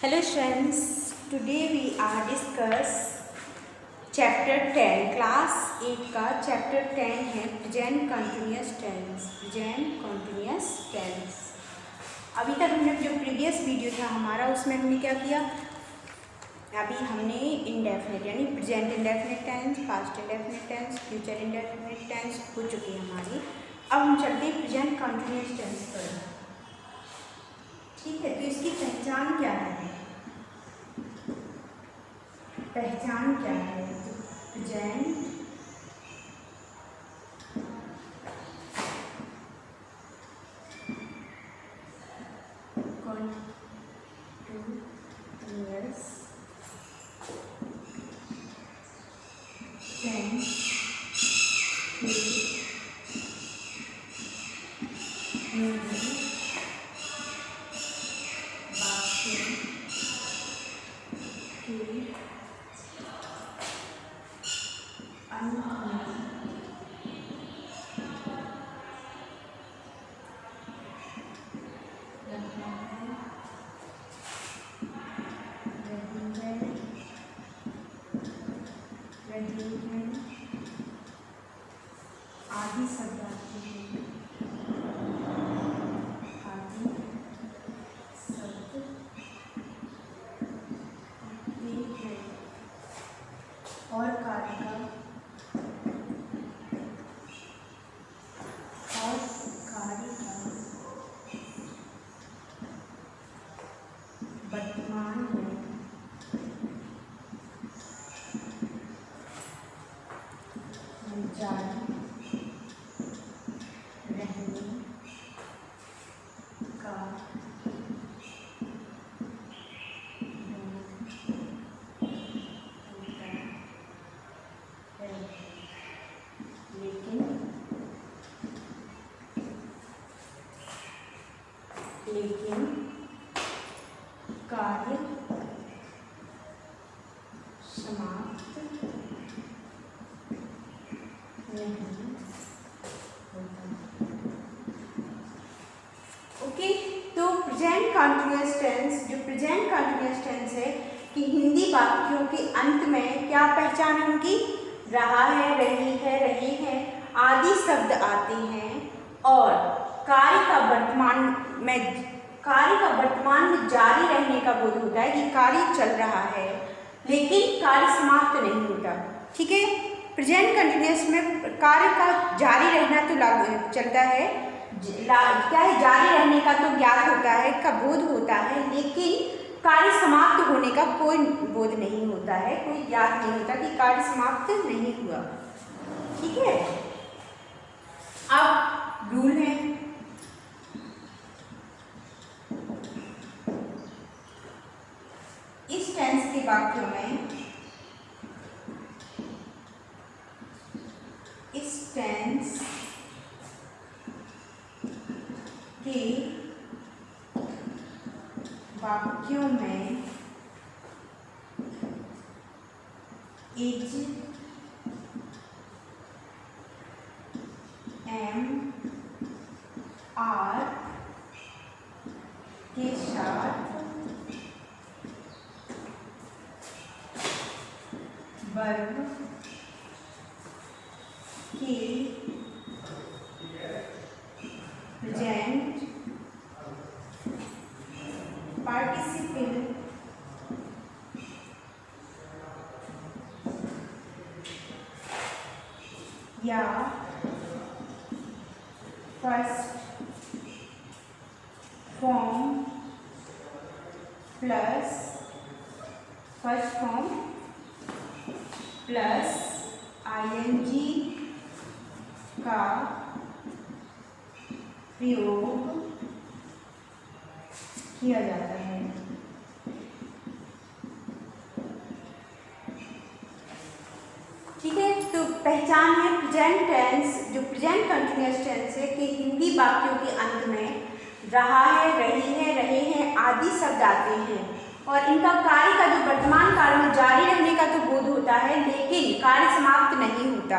Hello friends, today we are discuss chapter 10 class 8 का chapter 10 है present continuous tense. Present continuous tense. अभी तक हमने जो प्रीवियस वीडियो था हमारा उसमें हमने क्या किया, अभी हमने इंडेफिनिट यानी present indefinite tense, past indefinite tense, future indefinite tense हो चुकी है हमारी। अब हम चलते हैं प्रेजेंट कंटिन्यूअस टेंस पर। ठीक है, तो इसकी पहचान क्या है? पहचान क्या है? प्रेजेंट कंटिन्यूअस टेंस की हिंदी वाक्यों के अंत में आदि शब्द आते हैं। आदि शब्द आते हैं और कार्य का वर्तमान में जारी रहने का बोध होता है, लेकिन कार्य समाप्त नहीं होता। ओके, तो प्रेजेंट कंटिन्यूअस टेंस, जो प्रेजेंट कंटिन्यूअस टेंस है कि हिंदी वाक्यों के अंत में क्या पहचान है उनकी? रहा है, रही है, रहे हैं आदि शब्द आते हैं और कार्य का वर्तमान में जारी रहने का बोध होता है कि कार्य चल रहा है लेकिन कार्य समाप्त नहीं होता। ठीक है, प्रेजेंट कंटिन्यूअस में कार्य का जारी रहना तो लागू चलता है, क्या है, जारी रहने का तो ज्ञात होता है, का बोध होता है, लेकिन कार्य समाप्त होने का कोई बोध नहीं होता है, कोई ज्ञात नहीं होता कि कार्य समाप्त नहीं हुआ। ठीक है, अब रूल है, इस टेंस के वाक्यों में इस टेंस के वाक्यों में इज, एम, आर के साथ वर्ब के प्रेजेंट पार्टिसिपल या फर्स्ट फॉर्म प्लस आईएनजी का प्रयोग किया जाता है। ठीक है, तो पहचान है प्रेजेंट टेंस, जो प्रेजेंट कंटिन्यूअस टेंस है कि हिंदी वाक्यों के अंत में रहा है, रही है, रहे हैं आदि शब्द आते हैं और इनका कार्य का जो वर्तमान काल में जारी रहने का तो बोध होता है लेकिन कार्य समाप्त नहीं होता।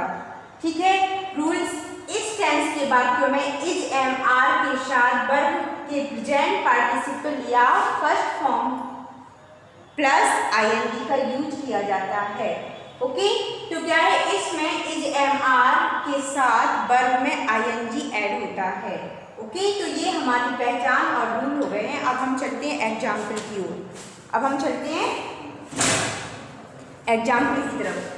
ठीक है, रूल्स, इस टेंस के वाक्यों में इज, एम, आर के साथ वर्ब के प्रेजेंट पार्टिसिपल या फर्स्ट फॉर्म प्लस आईएनजी का यूज किया जाता है। ओके, तो क्या है इसमें इज एम आर के साथ वर्ब में आईएनजी ऐड होता है। ओके, तो ये हमारी पहचान और रूल हो गए हैं। अब हम चलते हैं एग्जाम्पल की ओर। अब हम चलते हैं एग्जाम्पल की तरफ।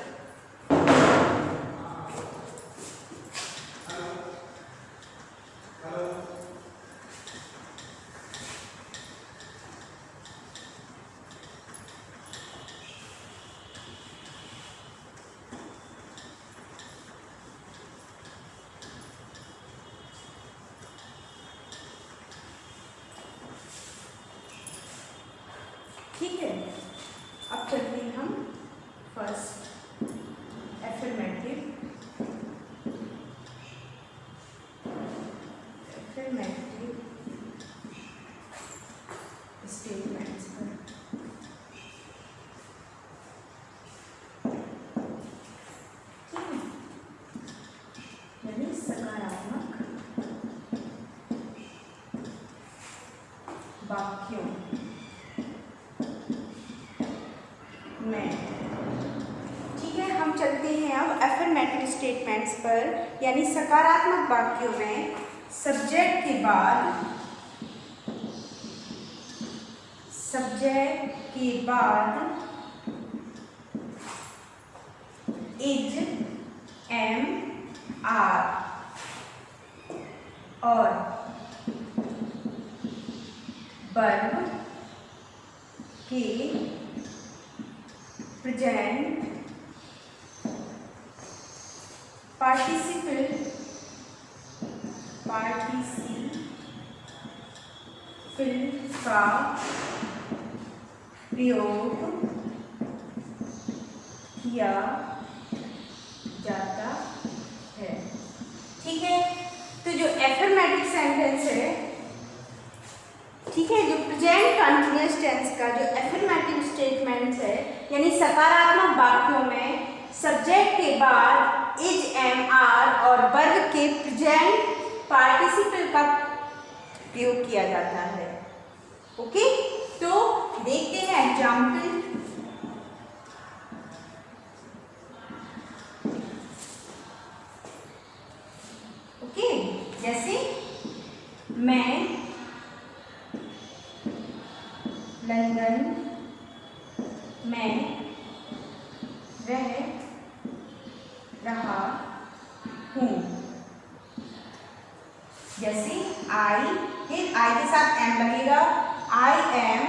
ठीक है, अब चलते हैं हम फर्स्ट एफर्मेटिव स्टेटमेंट्स पर। ठीक है, यानी सकारात्मक वाक्यों में। ठीक है, हम चलते हैं अब एफर्मेटिव स्टेटमेंट्स पर, यानी सकारात्मक वाक्यों में सब्जेक्ट के बाद इज एम आर और वर्ब के प्रेजेंट पार्टिसिपल का प्रयोग किया जाता है। ठीक है, तो जो एफर्मेटिव सेंटेंस है, ठीक है, जो प्रेजेंट कंटीन्यूअस टेंस का जो एफर्मेटिव स्टेटमेंट्स है, यानी सकारात्मक वाक्यों में सब्जेक्ट के बाद इज एम आर और वर्ब के प्रेजेंट पार्टिसिपल का प्रयोग किया जाता है। ओके, तो देखते हैं एग्जाम्पल। ओके, जैसे मैं लंदन में रह रहा हूँ। जैसे आई, फिर आई के साथ एम लगेगा। I am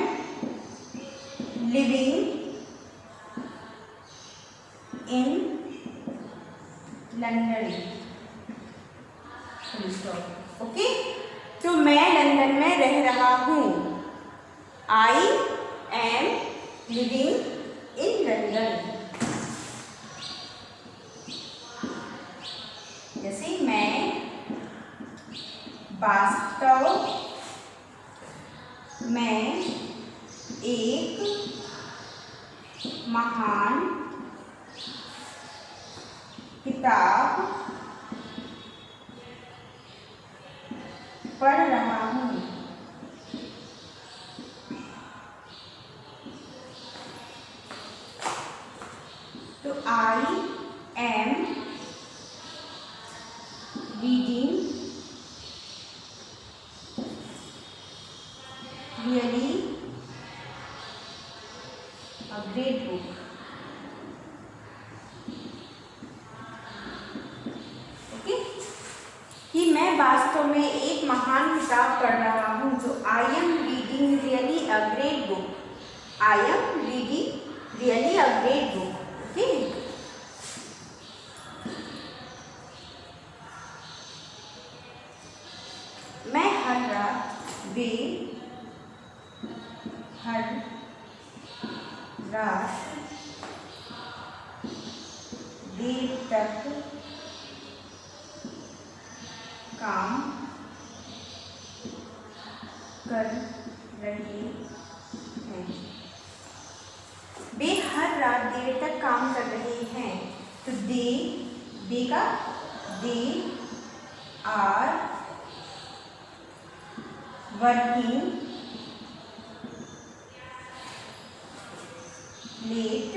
living in London. Okay, तो मैं लंदन में रह रहा हूँ। I am living in London. जैसे मैं वास्तव में एक महान किताब पढ़ रहा हूँ। तो I am reading really a great book. Okay, कि मैं वास्तव में एक महान किताब पढ़ रहा हूँ। तो I am reading really a great book. I am reading really a great book. Okay, मैं हर रात देर तक काम कर रहे हैं। वे हर रात देर तक काम कर रहे हैं। तो दे का they are working late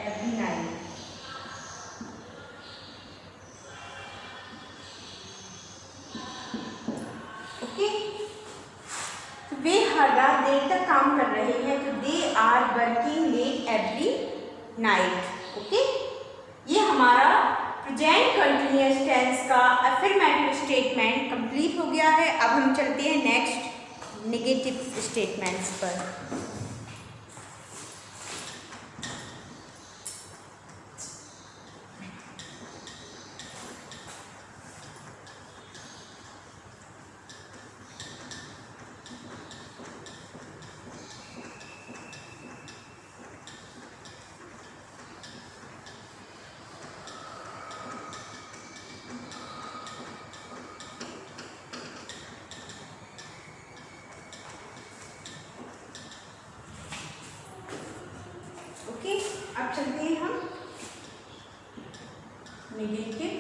every night. Okay, तो वे हर रात देर तक काम कर रहे हैं, तो they are working late every night. Okay, ये हमारा प्रेजेंट कंटिन्यूअस टेंस का अफर्मेटिव स्टेटमेंट कंप्लीट हो गया है. अब हम चलते हैं नेक्स्ट नेगेटिव स्टेटमेंट्स पर. अब चलते हैं हम नेगेटिव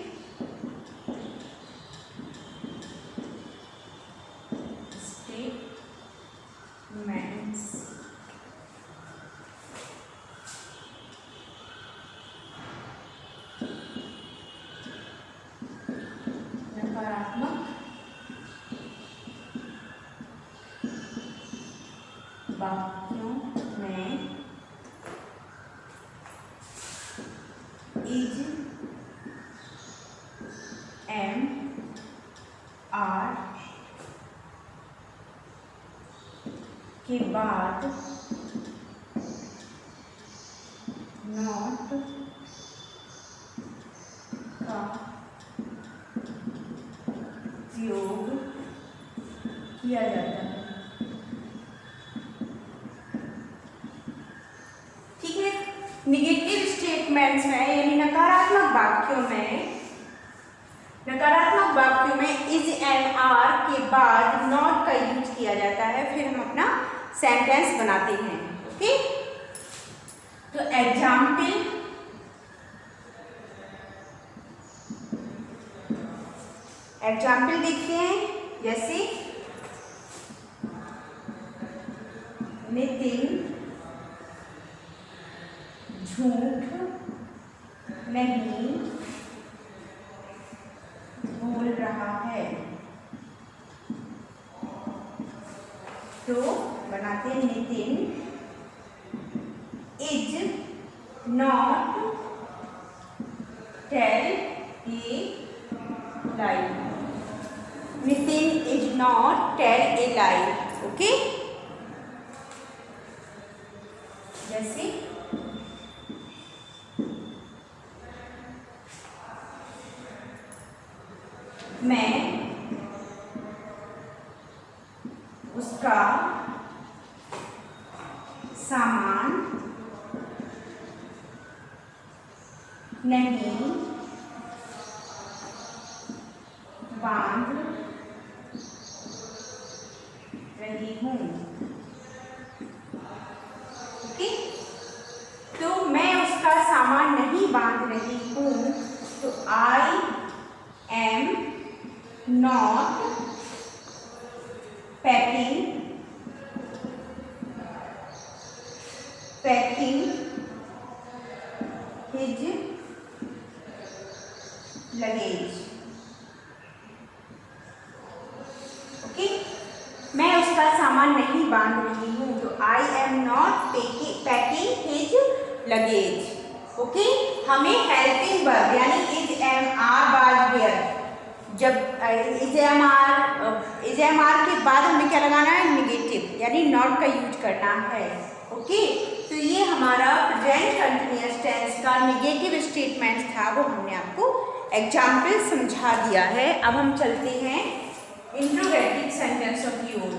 स्टेटमेंट्स. नकारात्मक वाक्यों में is, am, are के बाद not का उपयोग किया जाता है. ठीक है, निगेटिव स्टेटमेंट्स में यानी नकारात्मक वाक्यों में इज एंड आर के बाद नॉट का यूज किया जाता है. फिर हम अपना सेंटेंस बनाते हैं. ओके, तो एग्जाम्पल देखते हैं. जैसे नितिन झूठ नहीं बोल रहा है. तो बनाते हैं Nitin is not tell a lie. Nitin is not tell a lie. Okay, जैसे मैं उसका सामान नहीं बांध रही हूँ. ओके, तो मैं उसका सामान नहीं बांध रही हूँ. तो I am not packing his luggage. Okay, मैं उसका सामान नहीं बांध रही हूँ. तो I am not packing his luggage. Okay, हमें हेल्पिंग वर्ब यानी इज एम आर बाद वेयर, जब इज एम आर के बाद हमें क्या लगाना है, नेगेटिव यानी नॉट का यूज करना है. ओके, तो ये हमारा प्रेजेंट कंटिन्यूअस टेंस का नेगेटिव स्टेटमेंट था, वो हमने आपको एग्जाम्पल समझा दिया है. अब हम चलते हैं इंट्रोगेटिव सेंटेंसों की ओर.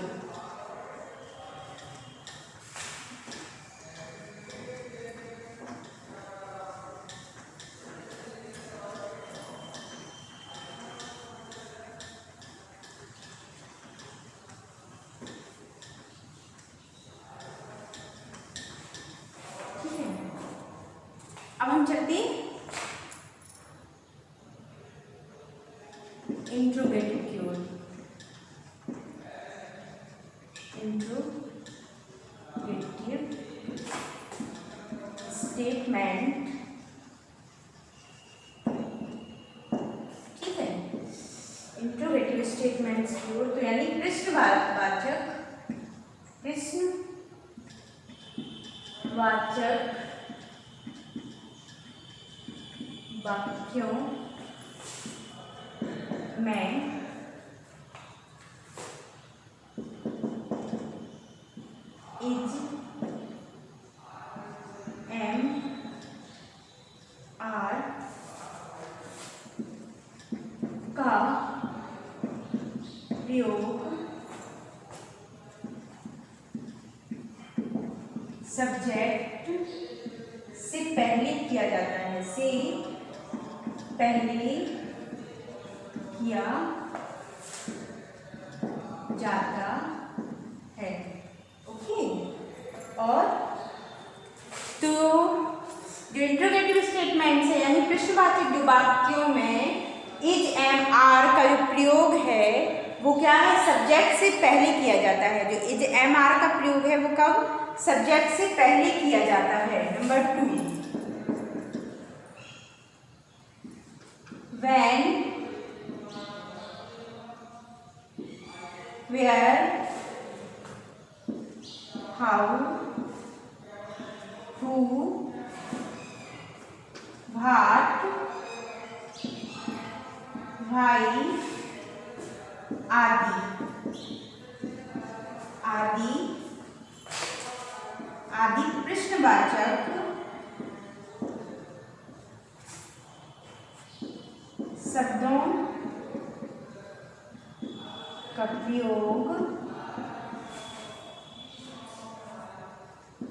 अब हम चलते हैं इंट्रोगेटिव की ओर. इंट्रोगेटिव स्टेटमेंट्स की ओर। तो यानी प्रश्नवाचक वाक्यों में इज एम आर का प्रयोग सब्जेक्ट से पहले किया जाता है, से पहले किया जाता है। ओके, और तो जो इंट्रोगेटिव स्टेटमेंट्स है यानी प्रश्नवाचक वाक्यों में इज एम आर का जो प्रयोग है वो क्या है, सब्जेक्ट से पहले किया जाता है। जो इज एम आर का प्रयोग है वो कब, सब्जेक्ट से पहले किया जाता है। Number 2, when, where, how, who, what, why आदि प्रश्नवाचक शब्दों का प्रयोग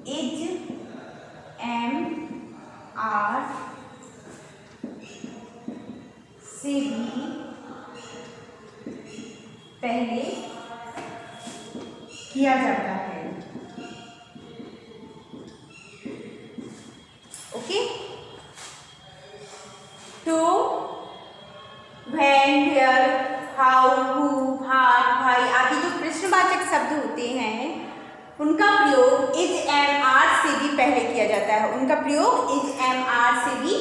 इज एम आर से भी पहले किया जाता है। ओके, तो when, where, how, who, what, why आदि जो प्रश्नवाचक शब्द होते हैं उनका प्रयोग इज एम आर से भी पहले किया जाता है। उनका प्रयोग इज एम आर से भी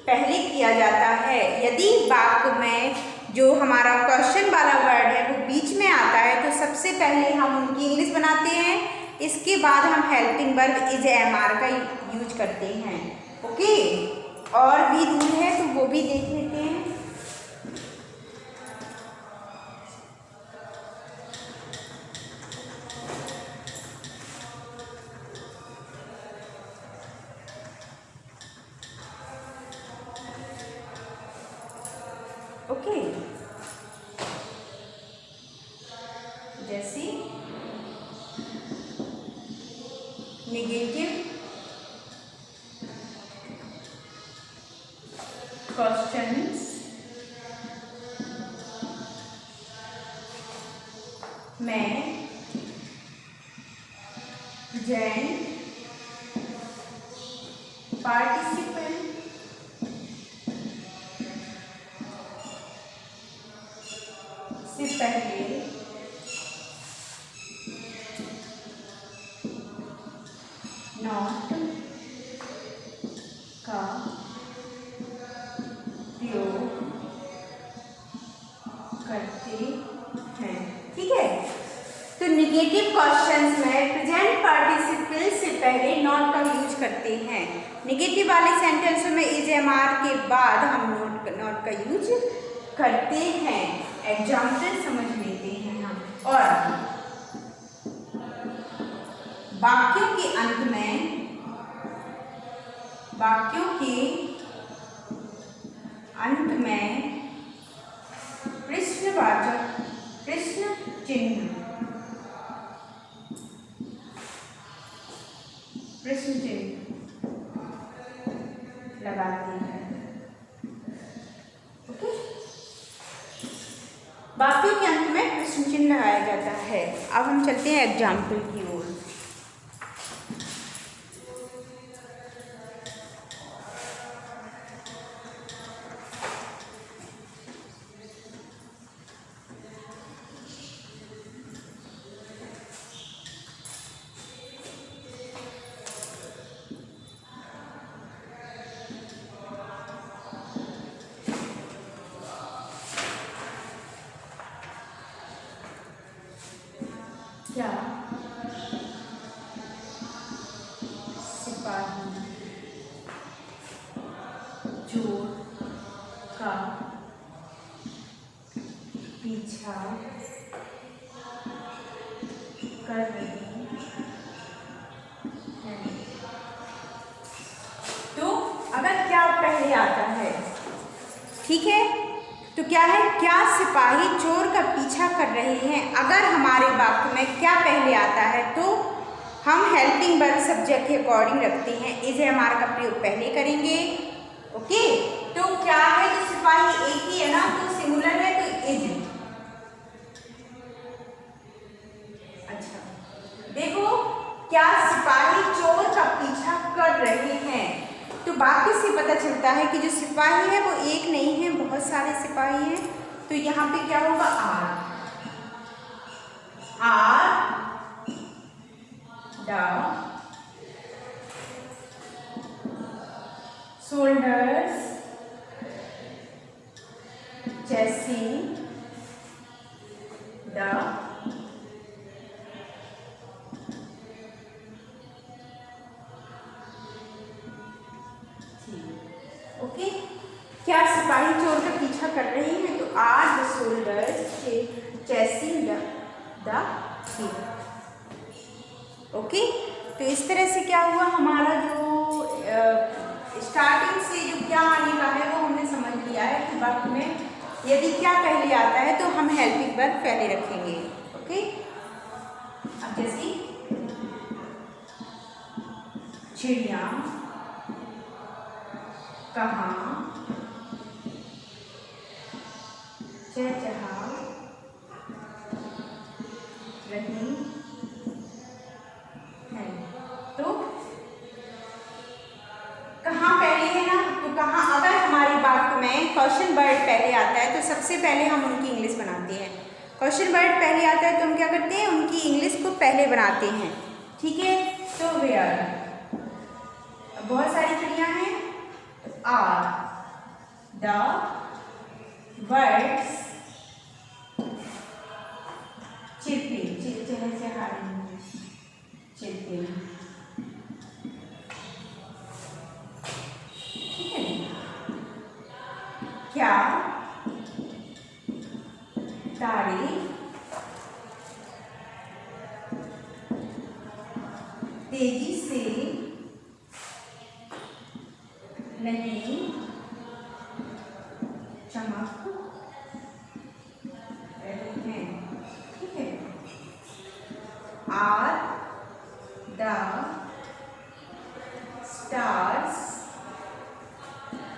पहले किया जाता है। यदि वाक्य में जो हमारा क्वेश्चन वाला वर्ड है वो बीच में आता है तो सबसे पहले हम उनकी इंग्लिश बनाते हैं, इसके बाद हम helping verb is am are का यूज करते हैं। ओके, और भी रूल है तो वो भी देख लेते हैं। ओके, जैसे नेगेटिव क्वेश्चंस में प्रेजेंट पार्टिसिपल से पहले नॉट का प्रयोग करते हैं। ठीक है, तो निगेटिव क्वेश्चंस में प्रेजेंट पार्टिसिपल से पहले नॉट का यूज करते हैं। निगेटिव वाले सेंटेंस में इज एम आर के बाद हम नॉट का यूज करते हैं। एग्जाम्पल समझ लेते हैं हम। और वाक्यों के अंत में प्रश्नवाचक प्रश्न चिन्ह लगाते हैं। ओके, वाक्यों के अंत में प्रश्न चिन्ह लगाया जाता है। अब हम चलते हैं एग्जाम्पल की ओर। क्या सिपाही चोर का पीछा कर रहे हैं। तो अगर क्या पहले आता है, ठीक है, तो क्या है, क्या सिपाही चोर का पीछा कर रहे हैं। अगर हमारे वाक्य में क्या पहले आता है तो हम हेल्पिंग वर्ब सब्जेक्ट के अकॉर्डिंग रखते हैं, इज हमारा का प्रयोग पहले करेंगे। ओके, तो क्या है, जो सिपाही एक ही है ना, तो सिंगुलर है तो इज। अच्छा, देखो, क्या सिपाही चोर का पीछा कर रहे हैं, तो वाक्य से पता चलता है कि जो सिपाही है वो एक नहीं है, बहुत सारे सिपाही हैं। तो यहाँ पे क्या होगा, are the soldiers chasing the okay, क्या सिपाही चोर का पीछा कर रहे हैं, तो are the soldiers chasing the thief। Okay, तो इस तरह से क्या हुआ, हमारा जो स्टार्टिंग से जो क्या आने का है वो हमने समझ लिया है कि वाक्य में यदि क्या पहले आता है तो हम हेल्पिंग वर्ब पहले रखेंगे। ओके, अब जैसे चिड़िया कहाँ चहचहा रही है, तो कहाँ पहले है ना, तो कहाँ, अगर हमारे वाक्य में क्वेश्चन वर्ड पहले आता है तो सबसे पहले हम उनकी इंग्लिश बनाते हैं। क्वेश्चन वर्ड पहले आता है तो हम क्या करते हैं, उनकी इंग्लिश को पहले बनाते हैं। ठीक है, तो वेयर, बहुत सारी चिड़िया हैं, are the birds chirping, chirping, ठीक है। क्या तारे तेजी से नहीं चमक रहे हैं, ठीक है। Are the stars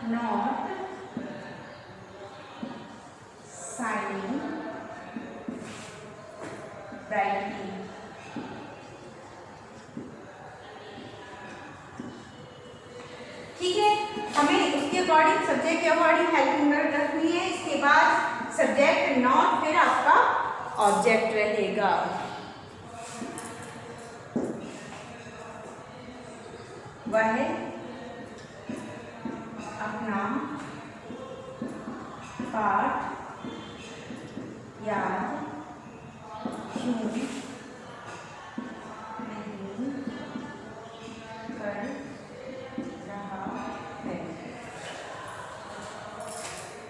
not shining brightly, ठीक है। हमें उसके अकॉर्डिंग सब्जेक्ट के अकॉर्डिंग हेल्पिंग वर्ब रखनी है। इसके बाद सब्जेक्ट नॉट, फिर आपका ऑब्जेक्ट रहेगा। वह अपना पाठ याद क्यों नहीं कर रहा है,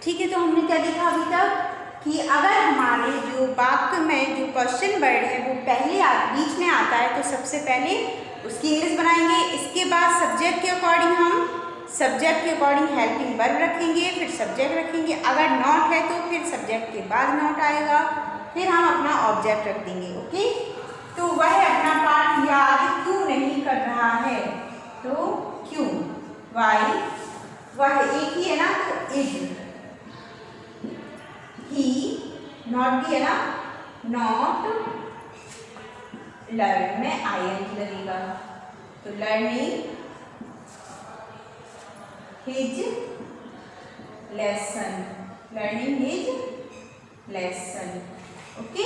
ठीक है। तो हमने क्या देखा अभी तक कि अगर हमारे जो वाक्य में जो क्वेश्चन वर्ड है वो पहले बीच में आता है तो सबसे पहले उसकी इंग्लिश बनाएंगे। इसके बाद सब्जेक्ट के अकॉर्डिंग हम सब्जेक्ट के अकॉर्डिंग हेल्पिंग वर्ब रखेंगे, फिर सब्जेक्ट रखेंगे। अगर नॉट है तो फिर सब्जेक्ट के बाद नॉट आएगा, फिर हम अपना ऑब्जेक्ट रख देंगे। ओके, तो वह अपना पाठ याद क्यों नहीं कर रहा है, तो क्यों, वाई, वह एक ही है ना, तो इज, ही नॉट भी है ना, नॉट, लर्न में आई लगेगा, तो learning his lesson, learning his lesson. Okay,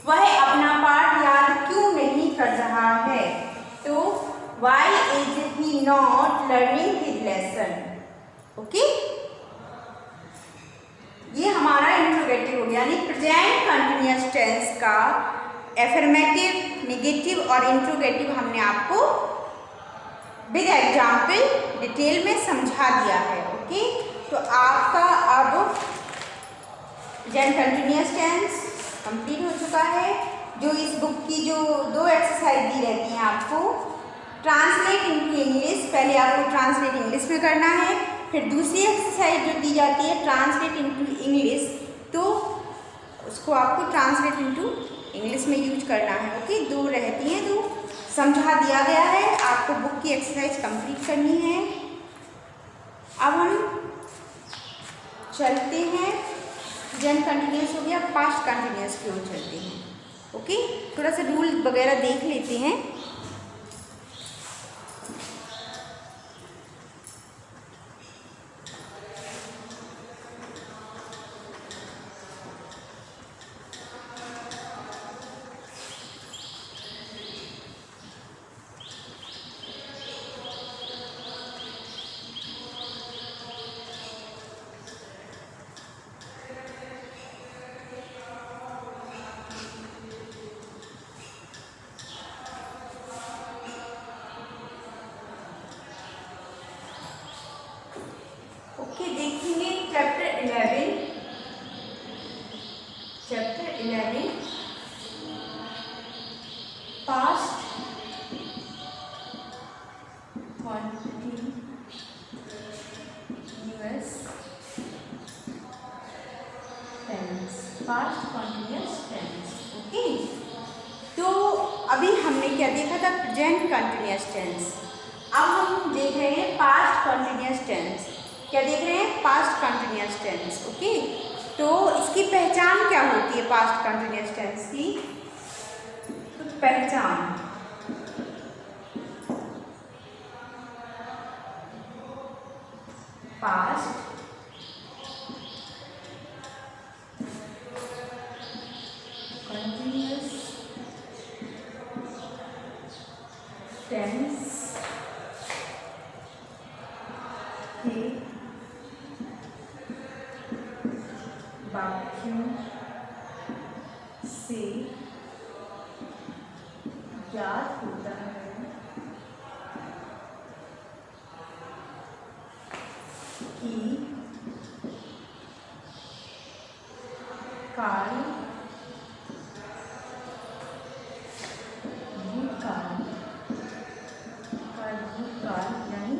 वह अपना पाठ याद क्यों नहीं कर रहा है, तो why is he not learning his lesson. Okay, ये हमारा इंट्रोगेटिव हो गया, यानी प्रेजेंट कंटिन्यूअस टेंस का एफर्मेटिव, नेगेटिव और इंट्रोगेटिव हमने आपको विद एग्जाम्पल डिटेल में समझा दिया है। ओके, तो आपका अब प्रेजेंट कंटिन्यूअस टेंस कंप्लीट हो चुका है। जो इस बुक की जो 2 एक्सरसाइज दी रहती हैं आपको, ट्रांसलेट इनटू इंग्लिश, पहले आपको ट्रांसलेट इंग्लिश में करना है, फिर दूसरी एक्सरसाइज जो दी जाती है ट्रांसलेट इनटू इंग्लिश, तो उसको आपको ट्रांसलेट इनटू इंग्लिश में यूज करना है। ओके, 2 रहती हैं, 2 समझा दिया गया है, आपको बुक की एक्सरसाइज कंप्लीट करनी है। अब हम चलते हैं, प्रेजेंट कंटिन्यूअस हो गया, पास्ट कंटिन्यूअस की ओर चलते हैं। ओके, थोड़ा सा रूल वगैरह देख लेते हैं। देखेंगे chapter 11 past continuous tense. Okay, तो अभी हमने क्या देखा था, प्रेजेंट कंटिन्यूअस टेंस। अब हम देख रहे हैं पास्ट कॉन्टिन्यूअस टेंस। क्या देख रहे हैं, पास्ट कंटिन्यूअस टेंस। ओके, तो इसकी पहचान क्या होती है पास्ट कंटिन्यूअस टेंस की, तो पहचान पास्ट कंटिन्यूअस टेंस के वाक्यों से ज्ञात होता है कि काल, भूतकाल यानी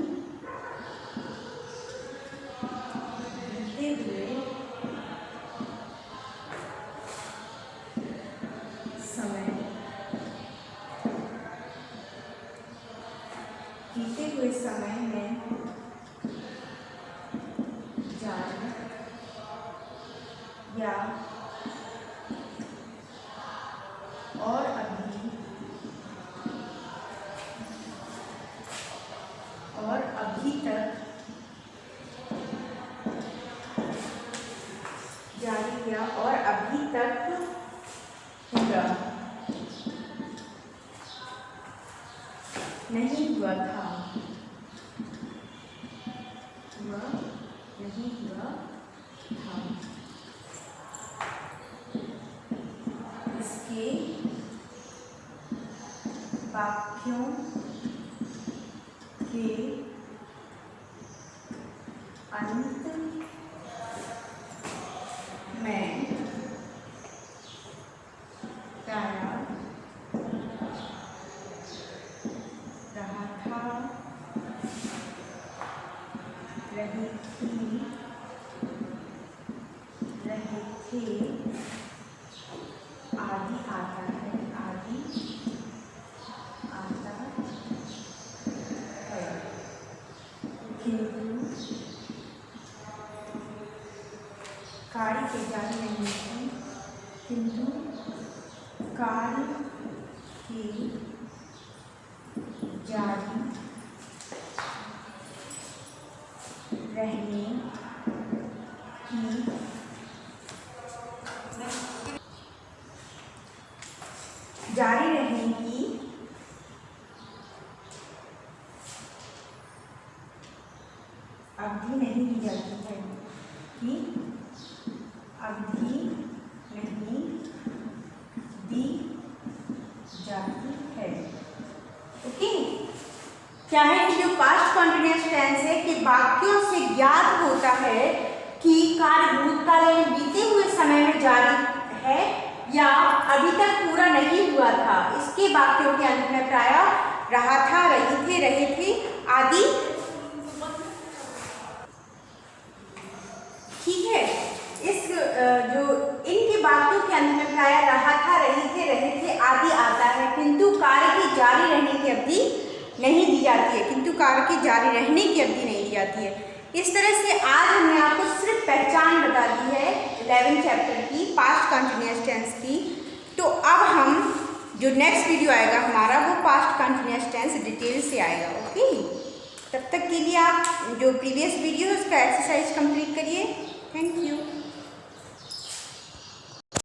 बीते हुए समय में जारी या और अभी तक जारी किया और अभी तक पूरा नहीं हुआ था, इसके वाक्यों के अंत में तैयार रहा था, रही थी, आदि आता है, किंतु कार्य के जारी नहीं थी, किंतु कार्य की जारी रहने की अवधि नहीं दी जाती है, कि अवधि नहीं दी क्या है कि जो पास्ट कॉन्टिन्यूअस टेंस है कि वाक्यों से ज्ञात होता है कि कार्य भूतकाल में बीते हुए समय में जारी है या अभी तक पूरा नहीं हुआ था। इसके वाक्यों के अंत में प्रायः रहा था, रहे थे आदि। ठीक है, इस जो इनके वाक्यों के अंत में प्रायः रहा था, रहे थे आदि आता है, किंतु कार्य की जारी रहने की अवधि नहीं दी जाती है, किंतु कार्य की जारी रहने की अवधि नहीं दी जाती है। इस तरह से आज हमने आपको सिर्फ पहचान बता दी है 11 चैप्टर की पास्ट कंटिन्यूअस टेंस की। तो अब हम जो नेक्स्ट वीडियो आएगा हमारा वो पास्ट कंटिन्यूअस टेंस डिटेल से आएगा। ओके, तब तक के लिए आप जो प्रीवियस वीडियो है उसका एक्सरसाइज कंप्लीट करिए। Thank you.